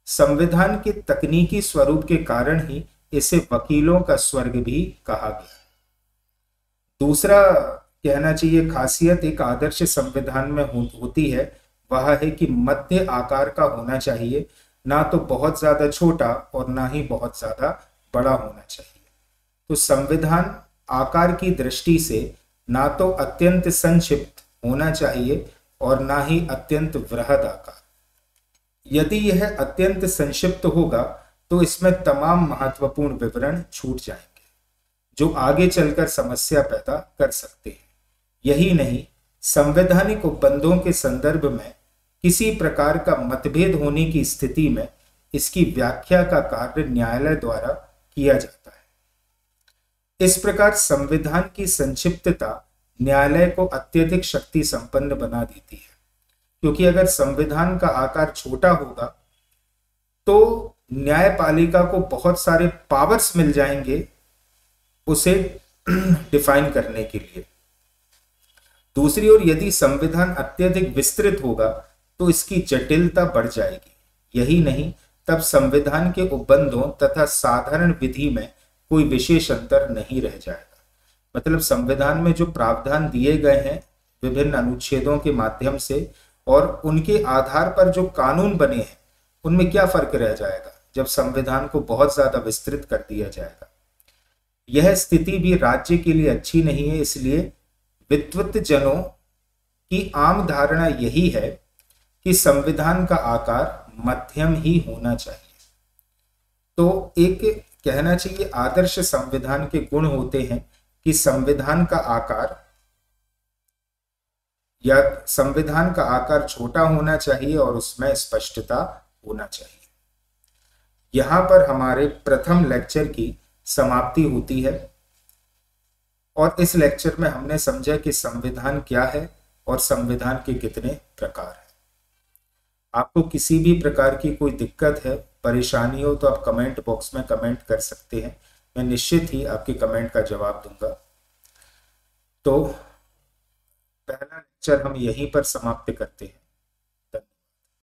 संविधान के तकनीकी स्वरूप के कारण ही इसे वकीलों का स्वर्ग भी कहा गया। दूसरा कहना चाहिए खासियत एक आदर्श संविधान में होती है, वह है कि मध्य आकार का होना चाहिए, ना तो बहुत ज्यादा छोटा और ना ही बहुत ज्यादा बड़ा होना चाहिए। तो संविधान आकार की दृष्टि से ना तो अत्यंत संक्षिप्त होना चाहिए और ना ही अत्यंत वृहद आकार। यदि यह अत्यंत संक्षिप्त होगा तो इसमें तमाम महत्वपूर्ण विवरण छूट जाएंगे जो आगे चलकर समस्या पैदा कर सकते हैं। यही नहीं, संवैधानिक उपबंधों के संदर्भ में किसी प्रकार का मतभेद होने की स्थिति में इसकी व्याख्या का कार्य न्यायालय द्वारा किया जाता है। इस प्रकार संविधान की संक्षिप्तता न्यायालय को अत्यधिक शक्ति संपन्न बना देती है, क्योंकि अगर संविधान का आकार छोटा होगा तो न्यायपालिका को बहुत सारे पावर्स मिल जाएंगे उसे डिफाइन करने के लिए। दूसरी ओर यदि संविधान अत्यधिक विस्तृत होगा तो इसकी जटिलता बढ़ जाएगी। यही नहीं, तब संविधान के उपबंधों तथा साधारण विधि में कोई विशेष अंतर नहीं रह जाएगा। मतलब संविधान में जो प्रावधान दिए गए हैं विभिन्न अनुच्छेदों के माध्यम से और उनके आधार पर जो कानून बने हैं उनमें क्या फर्क रह जाएगा जब संविधान को बहुत ज्यादा विस्तृत कर दिया जाएगा। यह स्थिति भी राज्य के लिए अच्छी नहीं है। इसलिए विद्वत जनों की आम धारणा यही है कि संविधान का आकार मध्यम ही होना चाहिए। तो एक कहना चाहिए आदर्श संविधान के गुण होते हैं कि संविधान का आकार या संविधान का आकार छोटा होना चाहिए और उसमें स्पष्टता होना चाहिए। यहां पर हमारे प्रथम लेक्चर की समाप्ति होती है और इस लेक्चर में हमने समझा कि संविधान क्या है और संविधान के कितने प्रकार हैं। आपको किसी भी प्रकार की कोई दिक्कत है, परेशानी हो तो आप कमेंट बॉक्स में कमेंट कर सकते हैं। मैं निश्चित ही आपके कमेंट का जवाब दूंगा। तो पहला लेक्चर हम यहीं पर समाप्त करते हैं।